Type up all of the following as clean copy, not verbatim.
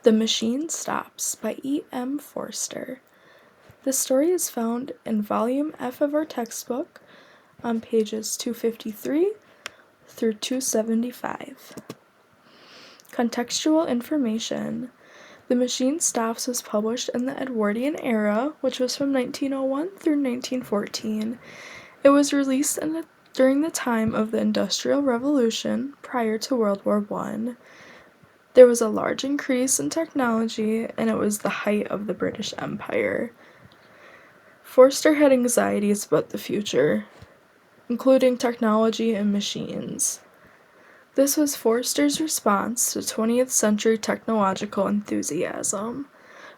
The Machine Stops by E.M. Forster. This story is found in Volume F of our textbook on pages 253 through 275. Contextual information. The Machine Stops was published in the Edwardian era, which was from 1901 through 1914. It was released during the time of the Industrial Revolution prior to World War I. There was a large increase in technology, and it was the height of the British Empire. Forster had anxieties about the future, including technology and machines. This was Forster's response to 20th century technological enthusiasm.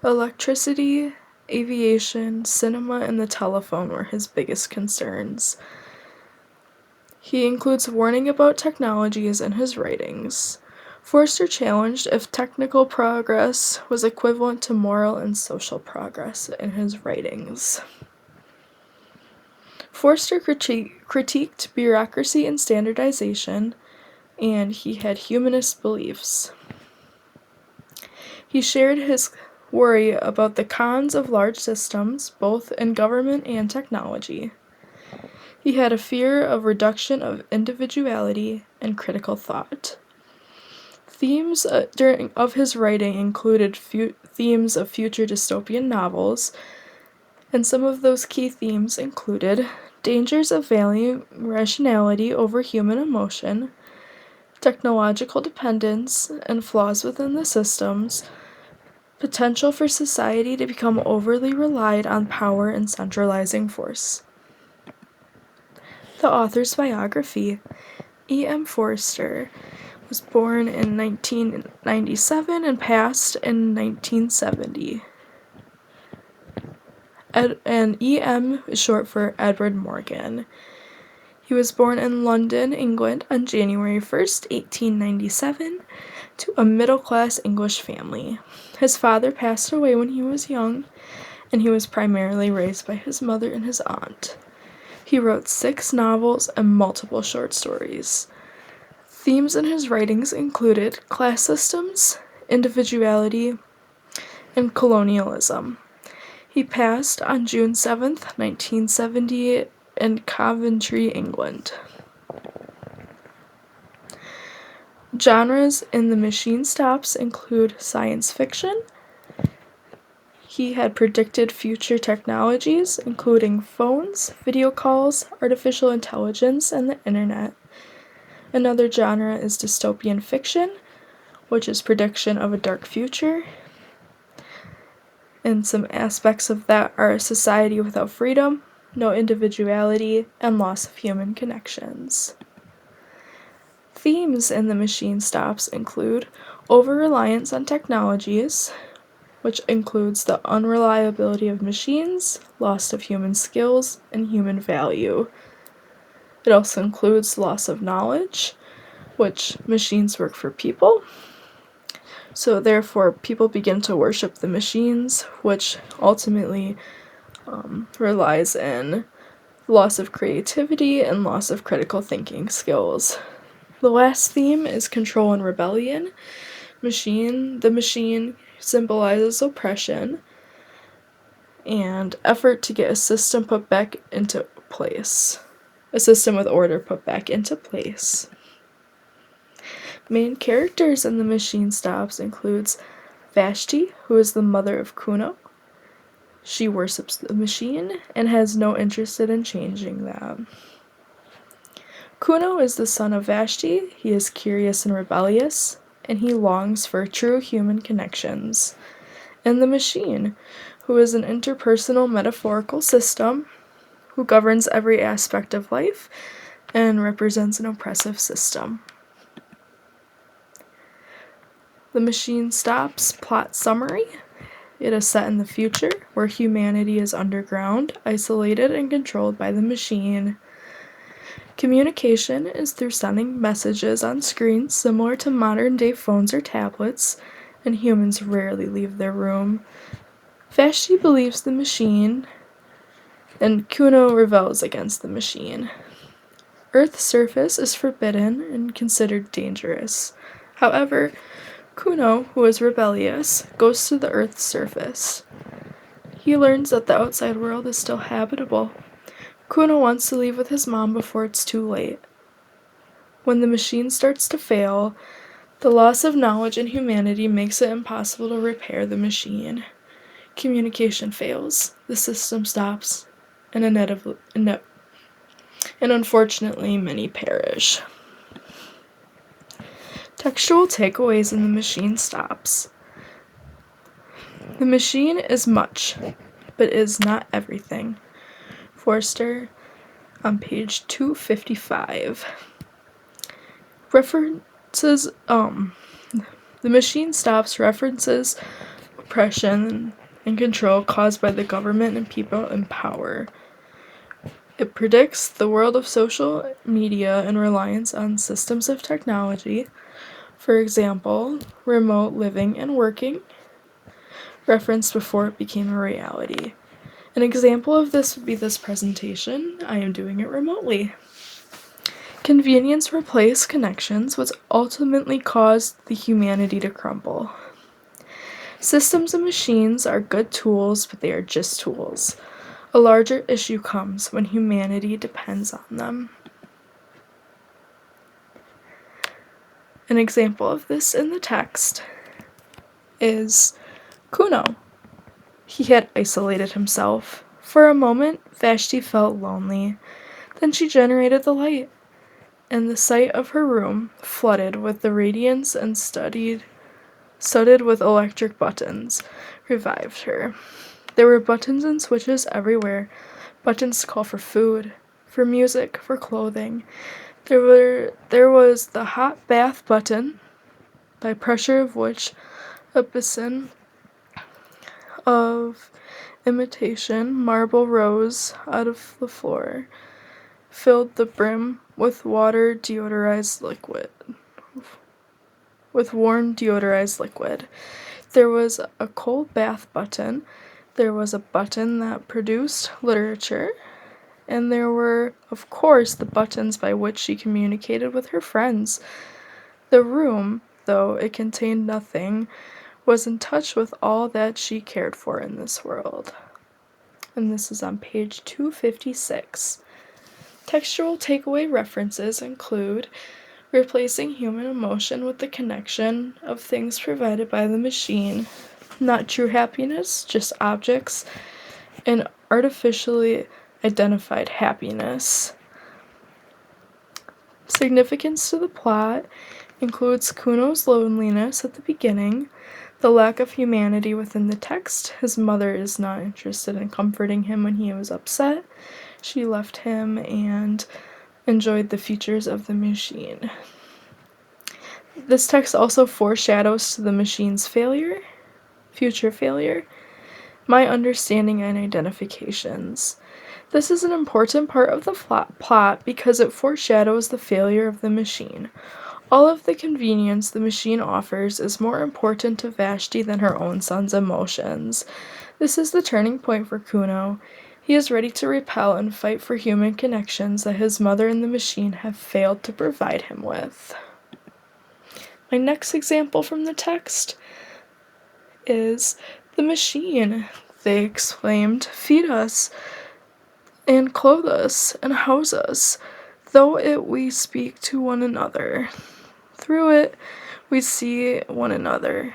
Electricity, aviation, cinema, and the telephone were his biggest concerns. He includes warning about technologies in his writings. Forster challenged if technical progress was equivalent to moral and social progress in his writings. Forster critiqued bureaucracy and standardization, and he had humanist beliefs. He shared his worry about the cons of large systems, both in government and technology. He had a fear of reduction of individuality and critical thought. Themes of his writing included themes of future dystopian novels, and some of those key themes included dangers of valuing rationality over human emotion, technological dependence and flaws within the systems, potential for society to become overly relied on power and centralizing force. The author's biography. E.M. Forster was born in 1997 and passed in 1970. And E.M. is short for Edward Morgan. He was born in London, England on January 1st, 1897, to a middle-class English family. His father passed away when he was young, and he was primarily raised by his mother and his aunt. He wrote 6 novels and multiple short stories. Themes in his writings included class systems, individuality, and colonialism. He passed on June 7, 1970, in Coventry, England. Genres in The Machine Stops include science fiction. He had predicted future technologies, including phones, video calls, artificial intelligence, and the internet. Another genre is dystopian fiction, which is prediction of a dark future. And some aspects of that are a society without freedom, no individuality, and loss of human connections. Themes in The Machine Stops include over-reliance on technologies, which includes the unreliability of machines, loss of human skills, and human value. It also includes loss of knowledge, which machines work for people. So therefore, people begin to worship the machines, which ultimately relies in loss of creativity and loss of critical thinking skills. The last theme is control and rebellion. The machine symbolizes oppression and effort to get a system put back into place. A system with order put back into place. Main characters in The Machine Stops includes Vashti, who is the mother of Kuno. She worships the machine and has no interest in changing that. Kuno is the son of Vashti. He is curious and rebellious, and he longs for true human connections. And the machine, who is an interpersonal metaphorical system who governs every aspect of life and represents an oppressive system. The Machine Stops plot summary. It is set in the future, where humanity is underground, isolated, and controlled by the machine. Communication is through sending messages on screens similar to modern-day phones or tablets, and humans rarely leave their room. Vashti believes the machine, and Kuno rebels against the machine. Earth's surface is forbidden and considered dangerous. However, Kuno, who is rebellious, goes to the Earth's surface. He learns that the outside world is still habitable. Kuno wants to leave with his mom before it's too late. When the machine starts to fail, the loss of knowledge in humanity makes it impossible to repair the machine. Communication fails, the system stops, and unfortunately many perish. Textual takeaways in The Machine Stops. The machine is much, but is not everything. Forster on page 255. References, The Machine Stops references oppression and control caused by the government and people in power. It predicts the world of social media and reliance on systems of technology, for example, remote living and working, referenced before it became a reality. An example of this would be this presentation. I am doing it remotely. Convenience replaced connections, which ultimately caused the humanity to crumble. Systems and machines are good tools, but they are just tools. A larger issue comes when humanity depends on them. An example of this in the text is Kuno. He had isolated himself. For a moment, Vashti felt lonely. Then she generated the light, and the sight of her room, flooded with the radiance and studded with electric buttons, revived her. There were buttons and switches everywhere, buttons to call for food, for music, for clothing. There was the hot bath button, by pressure of which a basin of imitation marble rose out of the floor, filled the brim with warm deodorized liquid. There was a cold bath button. There was a button that produced literature. And there were, of course, the buttons by which she communicated with her friends. The room, though it contained nothing, was in touch with all that she cared for in this world. And this is on page 256. Textual takeaway references include replacing human emotion with the connection of things provided by the machine, not true happiness, just objects, and artificially identified happiness. Significance to the plot includes Kuno's loneliness at the beginning, the lack of humanity within the text. His mother is not interested in comforting him when he was upset. She left him and enjoyed the features of the machine. This text also foreshadows to the machine's future failure, my understanding and identifications. This is an important part of the plot because it foreshadows the failure of the machine. All of the convenience the machine offers is more important to Vashti than her own son's emotions. This is the turning point for Kuno. He is ready to repel and fight for human connections that his mother and the machine have failed to provide him with. My next example from the text is the machine. They exclaimed, "Feed us, and clothe us, and house us. Through it we speak to one another. Through it we see one another,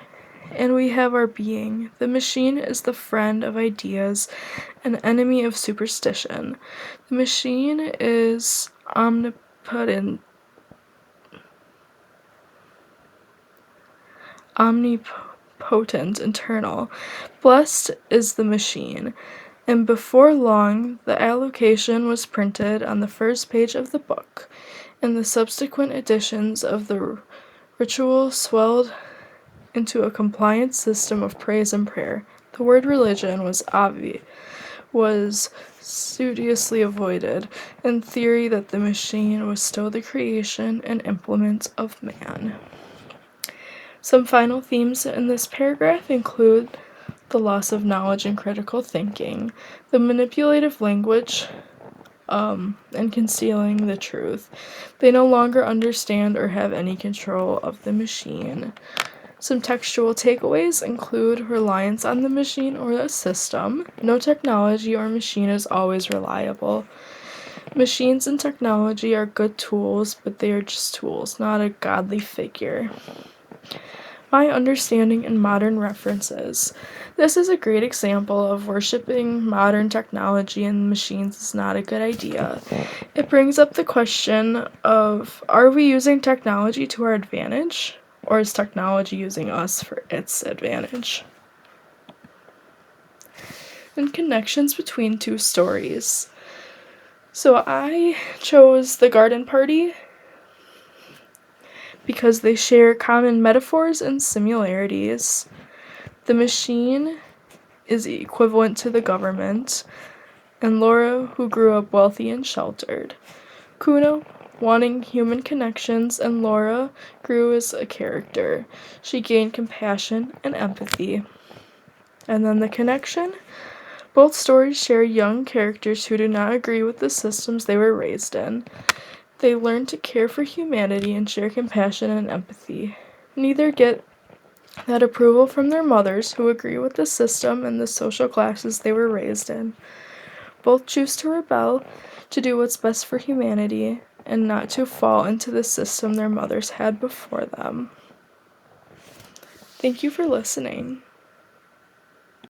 and we have our being. The machine is the friend of ideas, an enemy of superstition. The machine is omnipotent, eternal. Blessed is the machine." And before long, the allocation was printed on the first page of the book, and the subsequent editions of the ritual swelled into a compliant system of praise and prayer. The word religion was studiously avoided, in theory that the machine was still the creation and implement of man. Some final themes in this paragraph include the loss of knowledge and critical thinking, the manipulative language, and concealing the truth. They no longer understand or have any control of the machine. Some textual takeaways include reliance on the machine or the system. No technology or machine is always reliable. Machines and technology are good tools, but they are just tools, not a godly figure. My understanding in modern references. This is a great example of worshiping modern technology and machines is not a good idea. It brings up the question of, are we using technology to our advantage, or is technology using us for its advantage? And connections between two stories. So I chose The Garden Party because they share common metaphors and similarities. The machine is equivalent to the government, and Laura, who grew up wealthy and sheltered. Kuna, wanting human connections, and Laura grew as a character. She gained compassion and empathy. And then the connection. Both stories share young characters who do not agree with the systems they were raised in. They learn to care for humanity and share compassion and empathy. Neither get that approval from their mothers, who agree with the system and the social classes they were raised in. Both choose to rebel, to do what's best for humanity, and not to fall into the system their mothers had before them. Thank you for listening.